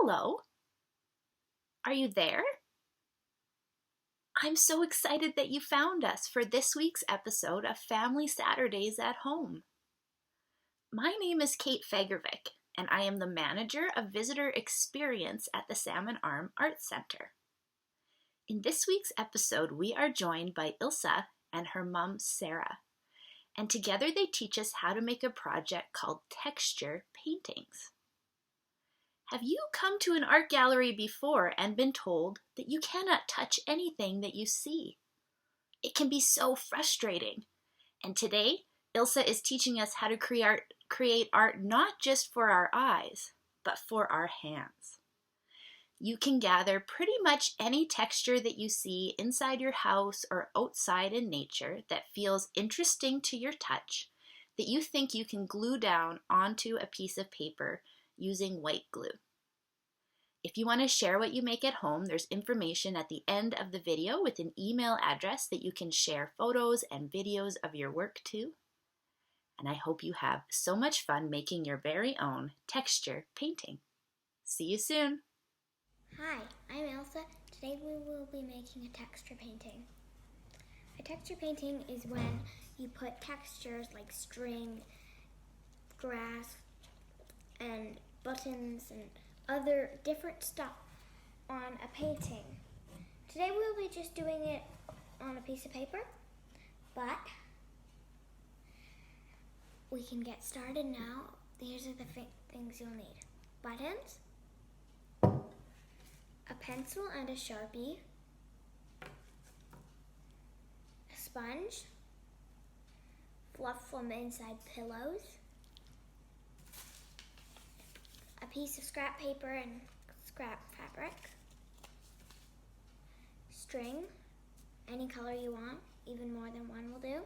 Hello. Are you there? I'm so excited that you found us for this week's episode of Family Saturdays at Home. My name is Kate Fagervik, and I am the manager of visitor experience at the Salmon Arm Arts Center. In this week's episode, we are joined by Ilse and her mom, Sara, and together they teach us how to make a project called texture paintings. Have you come to an art gallery before and been told that you cannot touch anything that you see? It can be so frustrating. And today, Ilse is teaching us how to create art not just for our eyes, but for our hands. You can gather pretty much any texture that you see inside your house or outside in nature that feels interesting to your touch, that you think you can glue down onto a piece of paper using white glue. If you want to share what you make at home, there's information at the end of the video with an email address that you can share photos and videos of your work to. And I hope you have so much fun making your very own texture painting. See you soon. Hi, I'm Ilse. Today we will be making a texture painting. A texture painting is when you put textures like string, grass, and buttons and other different stuff on a painting. Today we'll be just doing it on a piece of paper, but we can get started now. These are the things you'll need. Buttons, a pencil and a sharpie, a sponge, fluff from inside pillows, a piece of scrap paper and scrap fabric, string, any color you want, even more than one will do,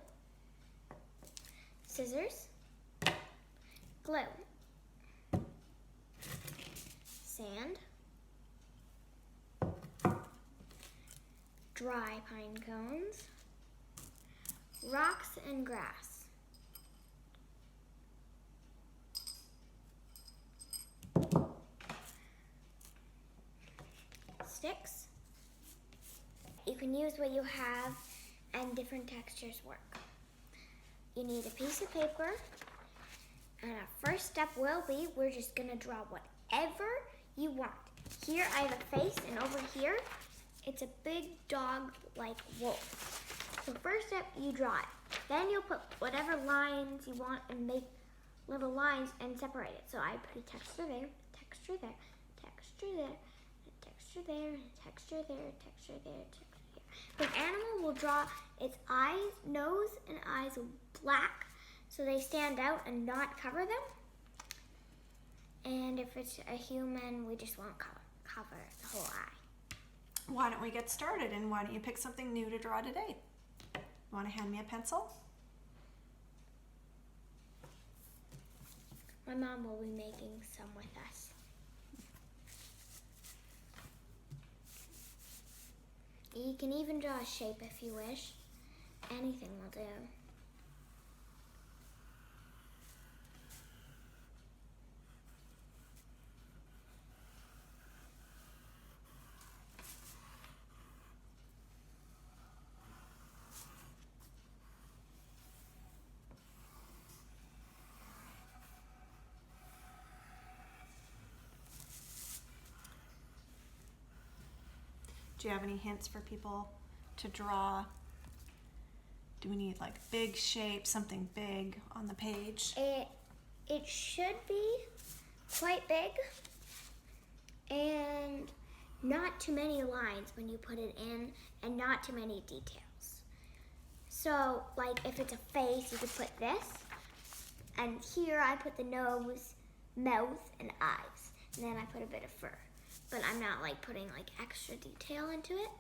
scissors, glue, sand, dry pine cones, rocks and grass, sticks. You can use what you have and different textures work. You need a piece of paper, and our first step will be we're just gonna draw whatever you want. Here I have a face, and over here it's a big dog like wolf. So first step, you draw it. Then you'll put whatever lines you want and make little lines and separate it. So I put a texture there, texture there, texture there, texture there, texture there, texture there, texture there. The animal will draw its eyes, nose, and eyes black so they stand out and not cover them. And if it's a human, we just won't cover the whole eye. Why don't we get started, and why don't you pick something new to draw today? You want to hand me a pencil? My mom will be making some with us. You can even draw a shape if you wish. Anything will do. Do you have any hints for people to draw? Do we need like big shape, something big on the page? It should be quite big and not too many lines when you put it in and not too many details. So like if it's a face, you could put this, and here I put the nose, mouth, and eyes, and then I put a bit of fur. But I'm not like putting like extra detail into it.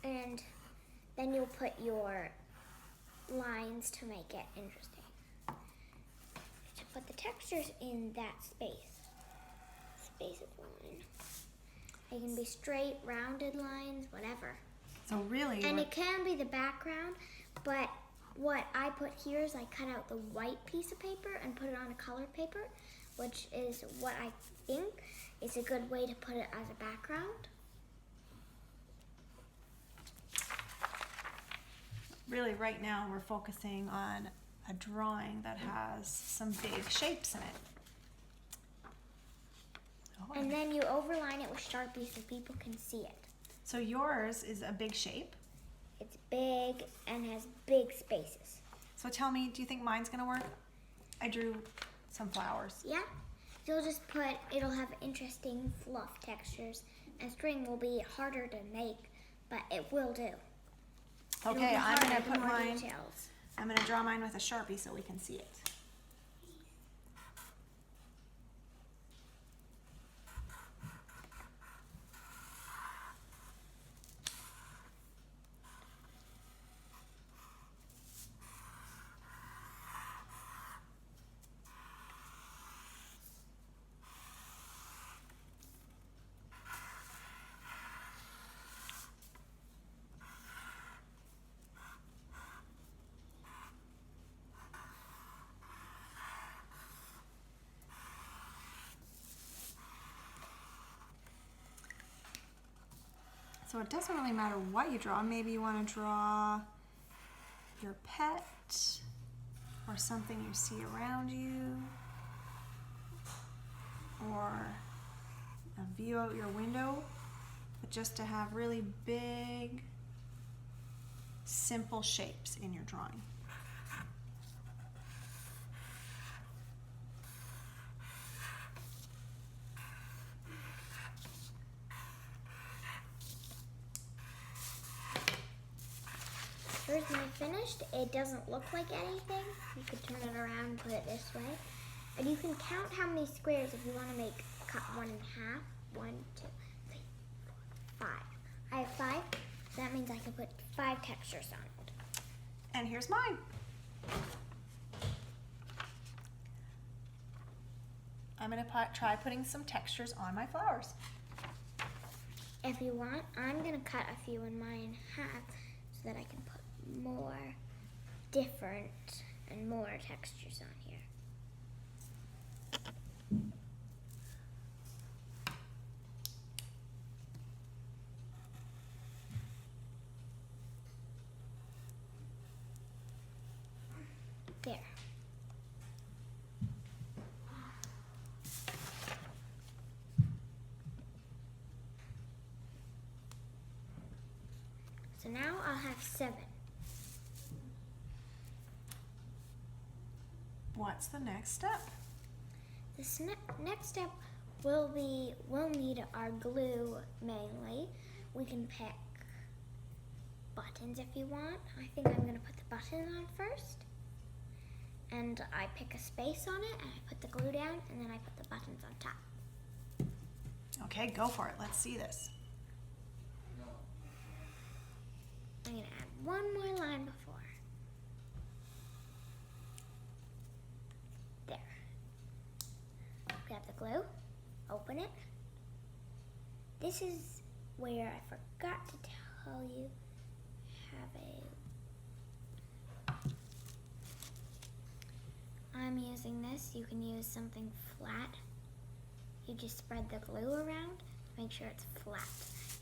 And then you'll put your lines to make it interesting. To put the textures in that space. Space of line. They can be straight, rounded lines, whatever. So really, And it can be the background, but what I put here is I cut out the white piece of paper and put it on a colored paper, which is what I think is a good way to put it as a background. really right now we're focusing on a drawing that has some big shapes in it. Oh, And then you overline it with Sharpie so people can see it. so yours is a big shape. It's big and has big spaces. So tell me, do you think mine's gonna work? I drew some flowers. Yeah? You'll just it'll have interesting fluff textures, and string will be harder to make, but it will do. Okay, I'm gonna put mine, details. I'm gonna draw mine with a Sharpie so we can see it. So it doesn't really matter what you draw. Maybe you want to draw your pet or something you see around you or a view out your window, but just to have really big, simple shapes in your drawing. Here's mine finished. It doesn't look like anything. You could turn it around and put it this way. And you can count how many squares if you want to cut one in half. 1, 2, 3, 4, 5. I have 5. So that means I can put 5 textures on it. And here's mine. I'm going to try putting some textures on my flowers. If you want, I'm going to cut a few in mine half so that I can put more different and more textures on here. There. So now I'll have 7. What's the next step? The next step we'll need our glue mainly. We can pick buttons if you want. I think I'm going to put the buttons on first. And I pick a space on it and I put the glue down and then I put the buttons on top. Okay, go for it. Let's see this. I'm going to add one more line before. There. Grab the glue, open it. This is where I forgot to tell you I'm using this. You can use something flat. You just spread the glue around, make sure it's flat.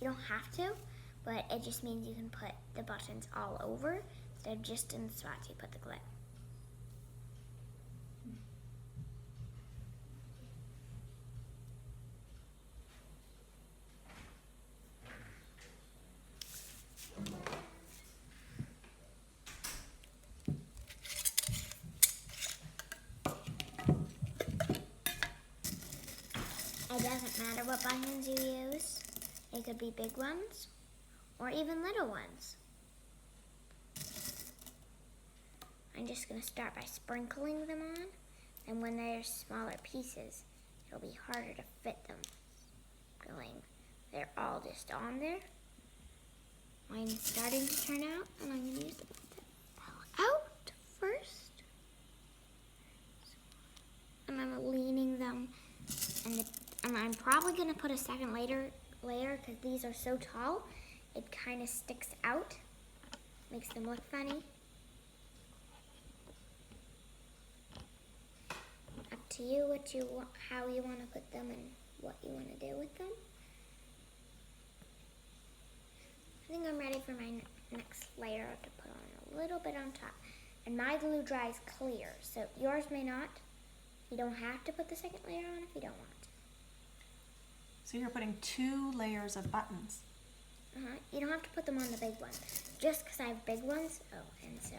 You don't have to, but it just means you can put the buttons all over instead of just in the spots you put the glue. It doesn't matter what buttons you use. They could be big ones or even little ones. I'm just going to start by sprinkling them on, and when they're smaller pieces, it'll be harder to fit them. They're all just on there. Mine's starting to turn out, and I'm going to use them out first. And I'm leaning them, and I'm probably going to put a second layer because these are so tall. it kind of sticks out, makes them look funny. Up to you how you want to put them and what you want to do with them. I think I'm ready for my next layer to put on a little bit on top. And my glue dries clear, so yours may not. You don't have to put the second layer on if you don't want to. So you're putting 2 layers of buttons. You don't have to put them on the big one. Just because I have big ones. Oh, and so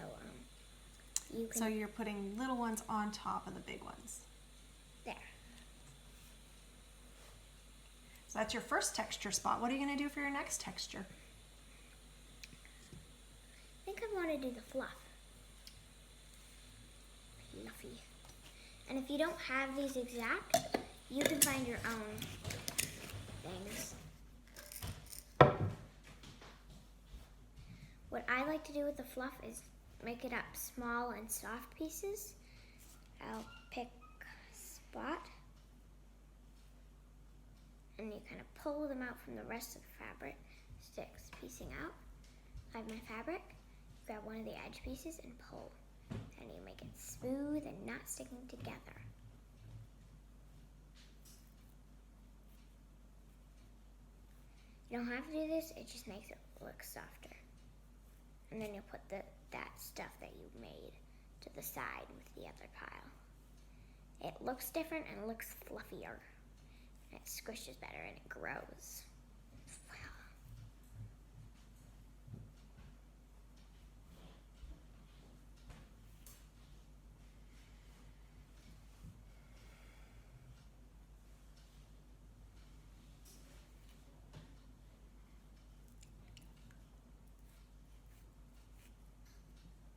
you can. So you're putting little ones on top of the big ones. There. So that's your first texture spot. What are you going to do for your next texture? I think I want to do the fluff. Fluffy. And if you don't have these exact, you can find your own things. What I like to do with the fluff is make it up small and soft pieces. I'll pick a spot and you kind of pull them out from the rest of the fabric. Sticks piecing out. I have my fabric. Grab one of the edge pieces and pull. And you make it smooth and not sticking together. You don't have to do this, it just makes it look softer. And then you'll put that stuff that you made to the side with the other pile. It looks different and it looks fluffier. And it squishes better and it grows.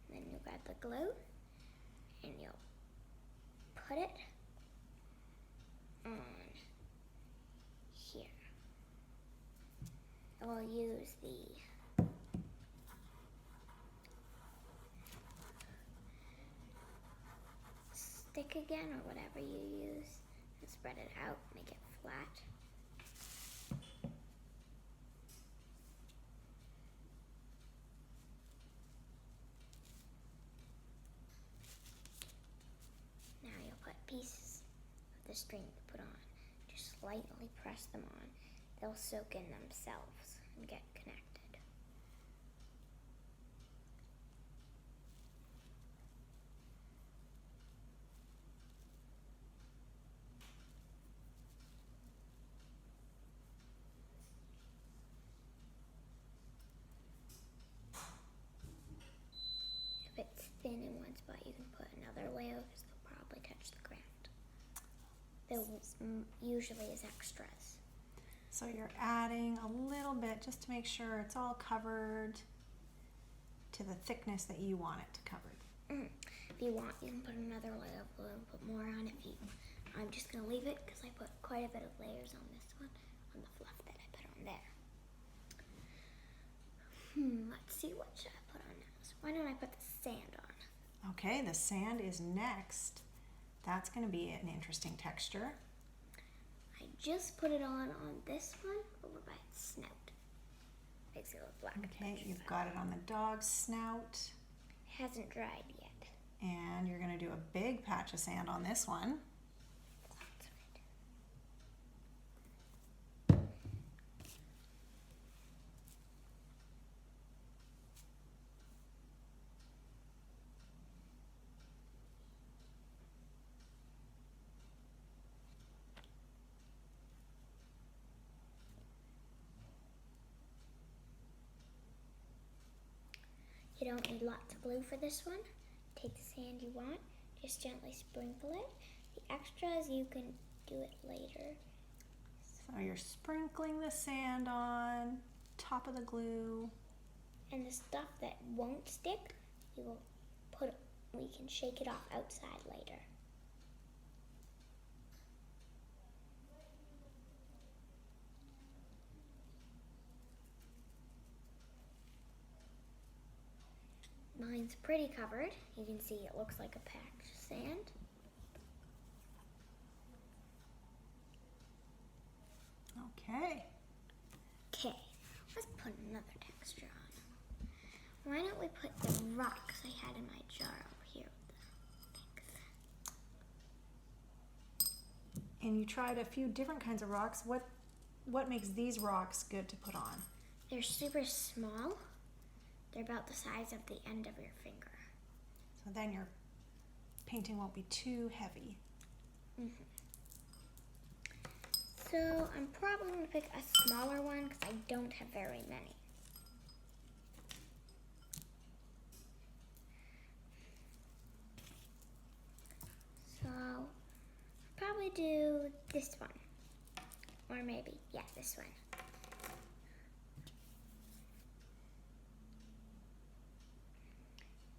Then you'll grab the glue and you'll put it on here. I'll use the stick again or whatever you use and spread it out, make it flat. Now you'll put pieces of the string to put on. Just slightly press them on. They'll soak in themselves and get connected. If it's thin in one spot, you can put another layer because they'll probably touch the ground. Those usually is extras. So you're adding a little bit just to make sure it's all covered to the thickness that you want it to cover. If you want, you can put another layer of glue and put more on. I'm just going to leave it because I put quite a bit of layers on this one, on the fluff that I put on there. Let's see, what should I put on next? Why don't I put the sand on? Okay, the sand is next. That's going to be an interesting texture. I just put it on this one over by its snout. Makes it look black. Okay, you've got it on the dog's snout. It hasn't dried yet. And you're going to do a big patch of sand on this one. Lots of it. You don't need lots of glue for this one. Take the sand you want, just gently sprinkle it. The extras, you can do it later. So you're sprinkling the sand on top of the glue. And the stuff that won't stick, we can shake it off outside later. Mine's pretty covered. You can see it looks like a packed sand. Okay. Okay, let's put another Why don't we put the rocks I had in my jar over here? And you tried a few different kinds of rocks. What makes these rocks good to put on? They're super small. They're about the size of the end of your finger. So then your painting won't be too heavy. So I'm probably going to pick a smaller one because I don't have very many. So I'll probably do this one. Or maybe, yeah, this one.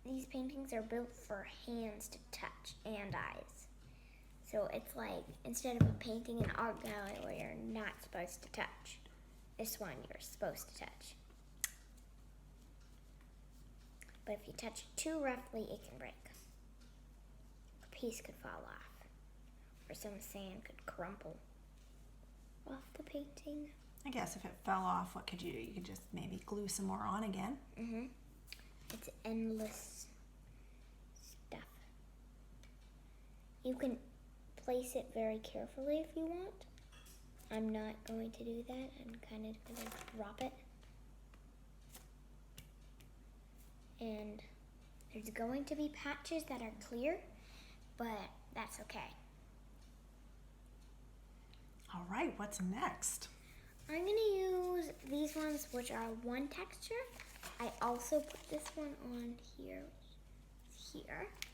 These paintings are built for hands to touch and eyes. So it's like, instead of a painting in an art gallery where you're not supposed to touch, this one you're supposed to touch. But if you touch it too roughly, it can break. A piece could fall off, or some sand could crumple off the painting. I guess if it fell off, what could you do? You could just maybe glue some more on again. It's endless stuff. You can place it very carefully if you want. I'm not going to do that. I'm kind of going to drop it. And there's going to be patches that are clear, but that's okay. All right, what's next? I'm going to use these ones, which are one texture. I also put this one on here.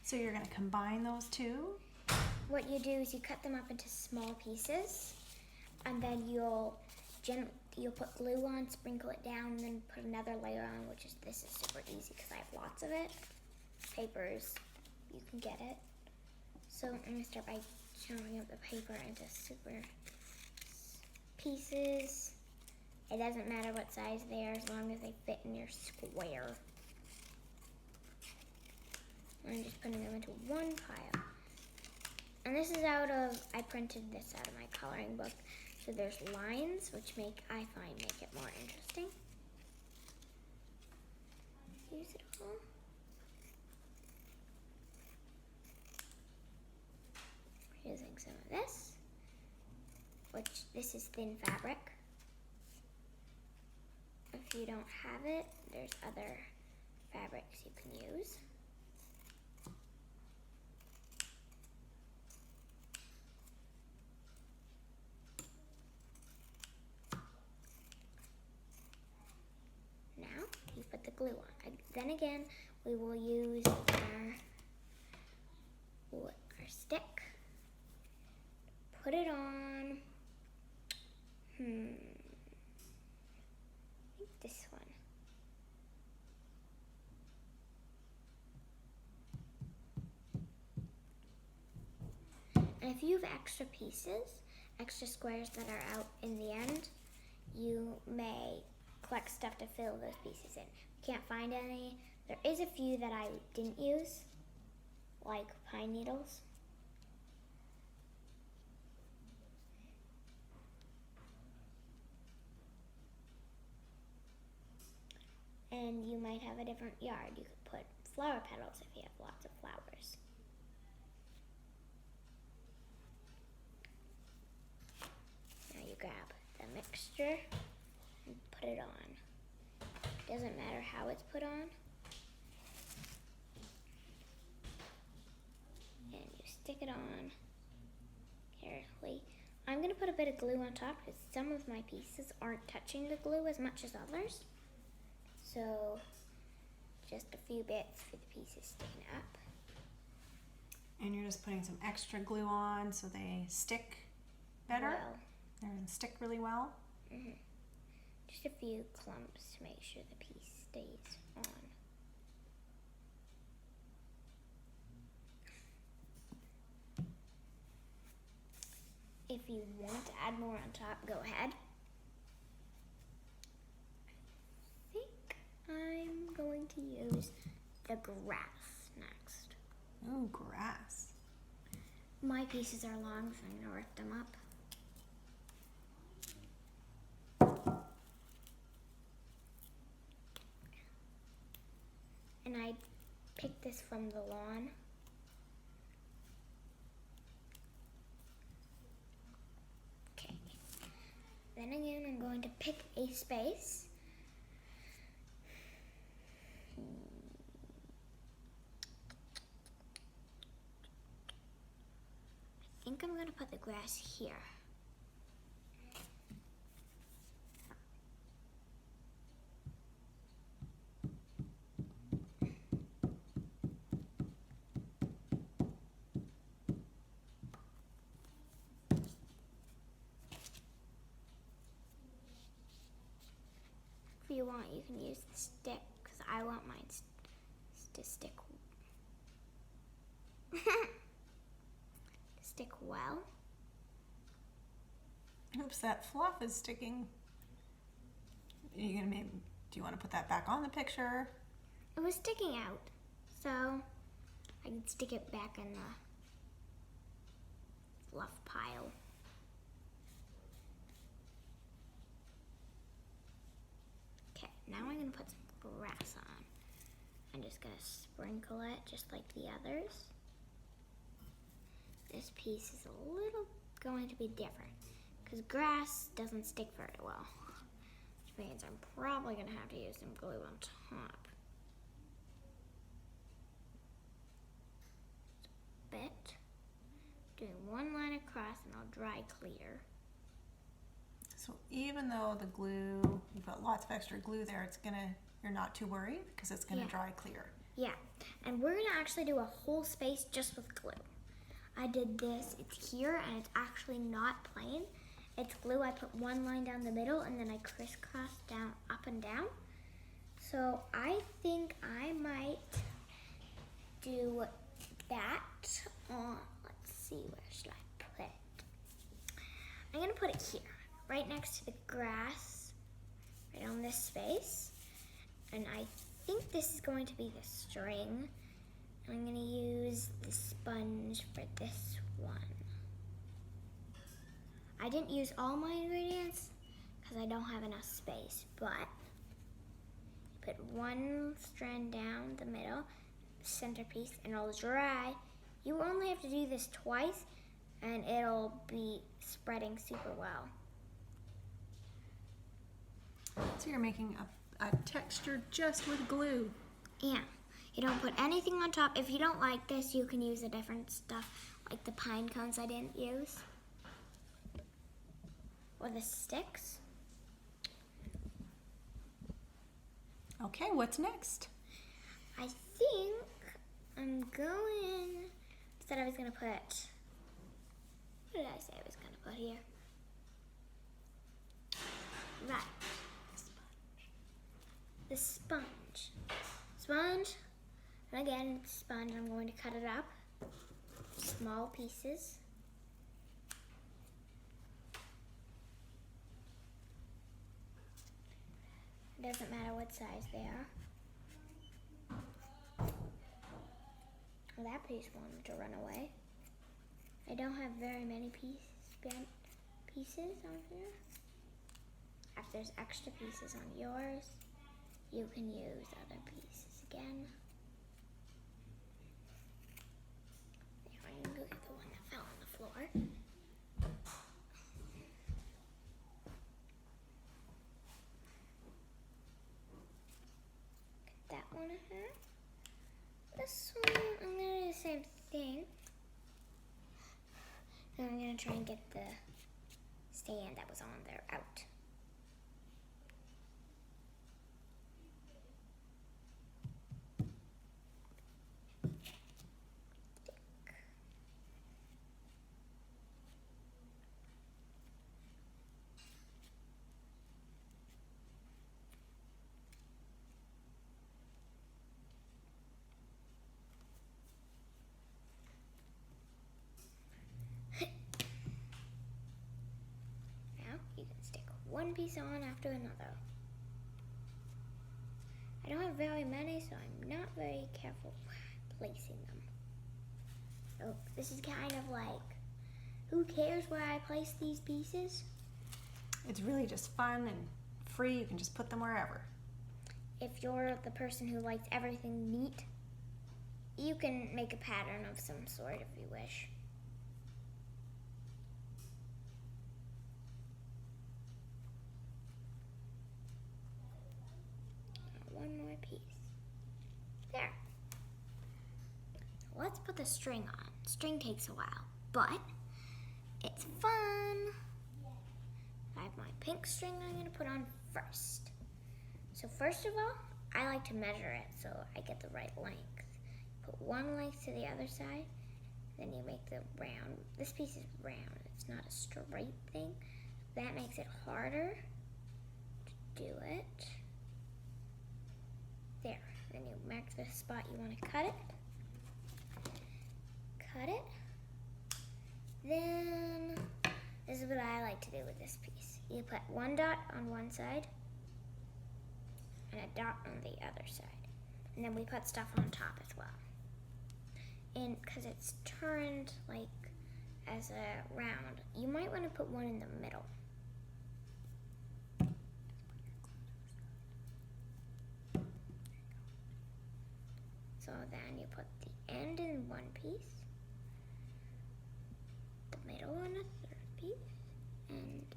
So you're going to combine those two? What you do is you cut them up into small pieces, and then you'll put glue on, sprinkle it down, and then put another layer on, this is super easy because I have lots of it. Papers, you can get it. So I'm going to start by chopping up the paper into super pieces. It doesn't matter what size they are as long as they fit in your square. I'm just putting them into one pile. And this is I printed this out of my coloring book. So there's lines, which I find make it more interesting. Use it all. We're using some of this, this is thin fabric. If you don't have it, there's other fabrics you can use. Now, you put the glue on. Then again, we will use our stick. Put it on. I think this one. And if you have extra pieces, extra squares that are out in the end, you may collect stuff to fill those pieces in. Can't find any. There is a few that I didn't use, like pine needles. And you might have a different yard. You could put flower petals if you have lots of flowers. Now you grab the mixture and put it on. Doesn't matter how it's put on. And you stick it on carefully. I'm going to put a bit of glue on top because some of my pieces aren't touching the glue as much as others. So just a few bits for the pieces sticking up. And you're just putting some extra glue on so they stick better? Well, they're going to stick really well? Just a few clumps to make sure the piece stays on. If you want to add more on top, go ahead. I think I'm going to use the grass next. Ooh, grass. My pieces are long, so I'm going to rip them up. pick this from the lawn. Okay. Then again, I'm going to pick a space. I think I'm going to put the grass here. If you want, you can use the stick, because I want mine to stick well. Oops, that fluff is sticking. Do you want to put that back on the picture? It was sticking out, so I can stick it back in the fluff pile. Okay, now I'm going to put some grass on. I'm just going to sprinkle it just like the others. This piece is a little going to be different because grass doesn't stick very well, which means I'm probably going to have to use some glue on top. Bit. Doing one line across and I'll dry clear. So even though the glue, you've got lots of extra glue there, you're not too worried because it's gonna dry clear. Yeah, and we're gonna actually do a whole space just with glue. I did this, it's here, and it's actually not plain. It's glue. I put one line down the middle and then I crisscross down, up and down. So I think I might do that on, let's see, where should I put it? I'm gonna put it here, right next to the grass, right on this space. And I think this is going to be the string. I'm gonna use the sponge for this one. I didn't use all my ingredients because I don't have enough space, but put one strand down the middle, centerpiece, and it'll dry. You only have to do this twice and it'll be spreading super well. So you're making a texture just with glue. Yeah, you don't put anything on top. If you don't like this, you can use a different stuff, like the pine cones I didn't use, or the sticks. Okay, what's next? I think I'm going, said I was gonna put, what did I say I was gonna put here? Right. The sponge. Sponge, and again, it's sponge, I'm going to cut it up, small pieces. It doesn't matter what size they are. Well, that piece wanted to run away. I don't have very many pieces on here. If there's extra pieces on yours, you can use other pieces again. Now I'm gonna go get the one that fell on the floor. Get that one in here. This one, I'm gonna do the same thing. Then I'm gonna try and get the stand that was on there out. One piece on after another. I don't have very many, so I'm not very careful placing them. So this is kind of like, who cares where I place these pieces? It's really just fun and free. You can just put them wherever. If you're the person who likes everything neat, You can make a pattern of some sort if you wish. One more piece. There. Let's put the string on. String takes a while, but it's fun. I have my pink string I'm going to put on first. So first of all, I like to measure it so I get the right length. Put one length to the other side, then you make the round. This piece is round, it's not a straight thing. That makes it harder to do it. There, then you mark the spot you want to cut it. Cut it. Then, this is what I like to do with this piece. You put one dot on one side and a dot on the other side. And then we put stuff on top as well. And because it's turned like as a round, you might want to put one in the middle. So then you put the end in one piece, the middle in a third piece, and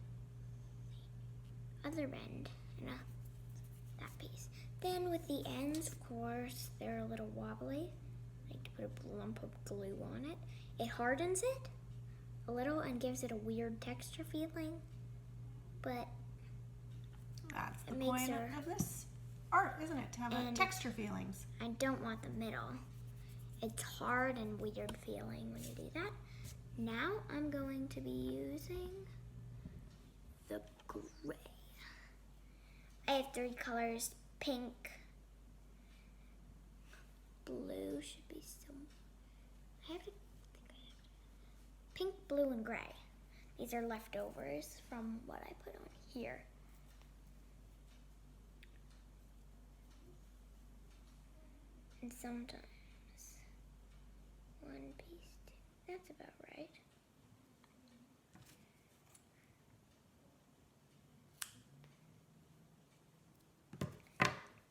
the other end in that piece. Then with the ends, of course, they're a little wobbly. I like to put a lump of glue on it. It hardens it a little and gives it a weird texture feeling, but That's the it point makes of this art, isn't it? To have a texture feelings. I don't want the middle. It's hard and weird feeling when you do that. Now I'm going to be using the gray. I have three colors: pink, blue should be some. Pink, blue, and gray. These are leftovers from what I put on here. And sometimes one piece too. That's about right.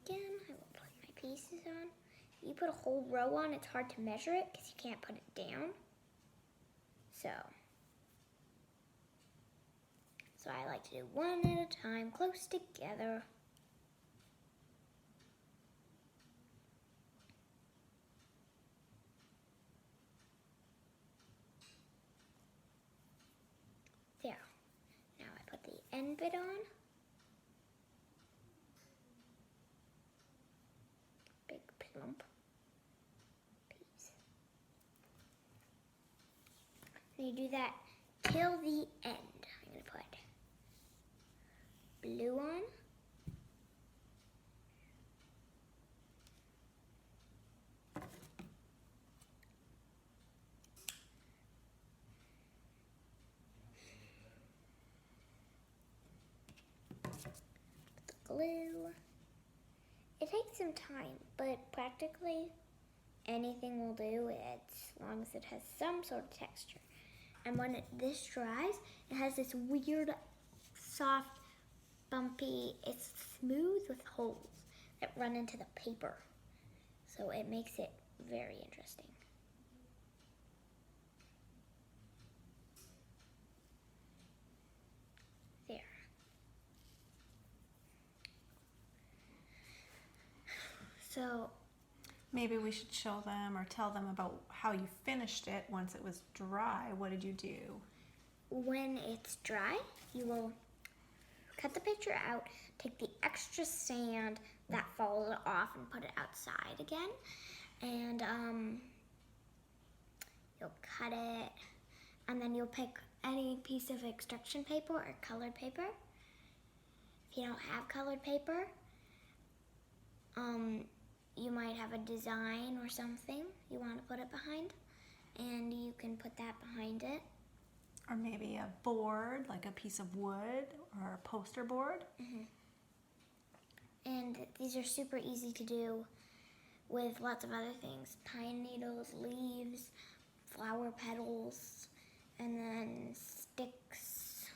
Again, I will put my pieces on. You put a whole row on, it's hard to measure it because you can't put it down. So I like to do one at a time, close together. There. Now I put the end bit on. Big plump piece. And you do that till the end. I'm going to put blue on. Glue. It takes some time, but practically anything will do as long as it has some sort of texture. And when this dries, it has this weird, soft, bumpy, it's smooth with holes that run into the paper. So it makes it very interesting. There. So maybe we should show them or tell them about how you finished it once it was dry. What did you do? When it's dry, you will cut the picture out, take the extra sand that falls off and put it outside again. And you'll cut it, and then you'll pick any piece of extraction paper or colored paper. If you don't have colored paper, you might have a design or something you want to put it behind, and you can put that behind it. Or maybe a board, like a piece of wood or a poster board. Mm-hmm. And these are super easy to do with lots of other things. Pine needles, leaves, flower petals, and then sticks,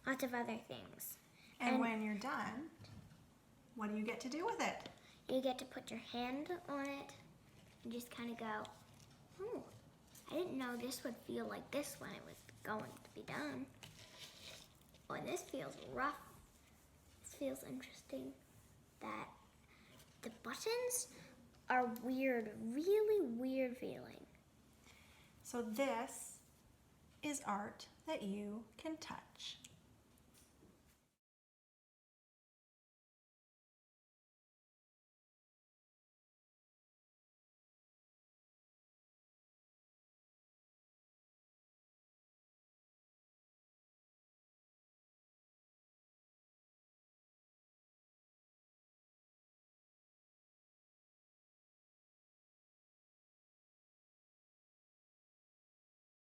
lots of other things. And when you're done, what do you get to do with it? You get to put your hand on it and just kind of go, oh, I didn't know this would feel like this when it was going to be done. Oh, and this feels rough. This feels interesting. That the buttons are weird, really weird feeling. So this is art that you can touch.